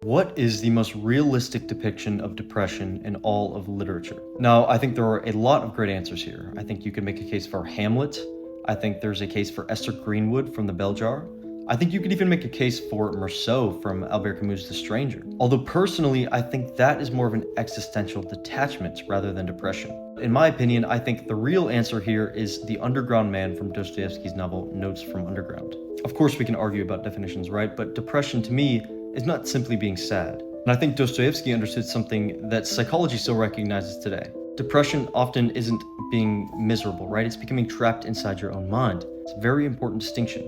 What is the most realistic depiction of depression in all of literature? Now, I think there are a lot of great answers here. I think you could make a case for Hamlet. I think there's a case for Esther Greenwood from The Bell Jar. I think you could even make a case for Meursault from Albert Camus' The Stranger. Although personally, I think that is more of an existential detachment rather than depression. In my opinion, I think the real answer here is the underground man from Dostoevsky's novel Notes from Underground. Of course, we can argue about definitions, right? But depression to me is not simply being sad. And I think Dostoevsky understood something that psychology still recognizes today. Depression often isn't being miserable, right? It's becoming trapped inside your own mind. It's a very important distinction.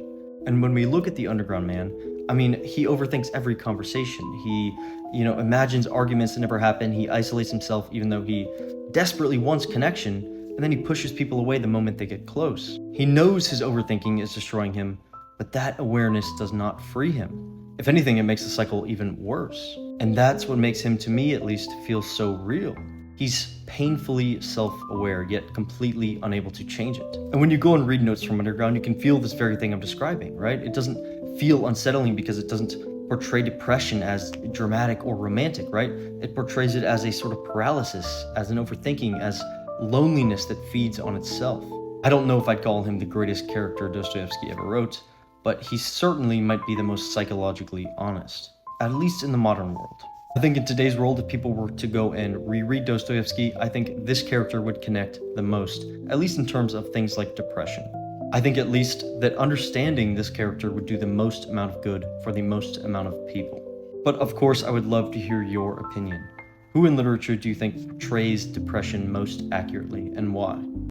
And when we look at the underground man, I mean, he overthinks every conversation. He, imagines arguments that never happen. He isolates himself even though he desperately wants connection, and then he pushes people away the moment they get close. He knows his overthinking is destroying him, but that awareness does not free him. If anything, it makes the cycle even worse. And that's what makes him, to me at least, feel so real. He's painfully self-aware, yet completely unable to change it. And when you go and read Notes from Underground, you can feel this very thing I'm describing, right? It doesn't feel unsettling because it doesn't portray depression as dramatic or romantic, right? It portrays it as a sort of paralysis, as an overthinking, as loneliness that feeds on itself. I don't know if I'd call him the greatest character Dostoevsky ever wrote, but he certainly might be the most psychologically honest, at least in the modern world. I think in today's world, if people were to go and reread Dostoevsky, I think this character would connect the most, at least in terms of things like depression. I think at least that understanding this character would do the most amount of good for the most amount of people. But of course, I would love to hear your opinion. Who in literature do you think portrays depression most accurately, and why?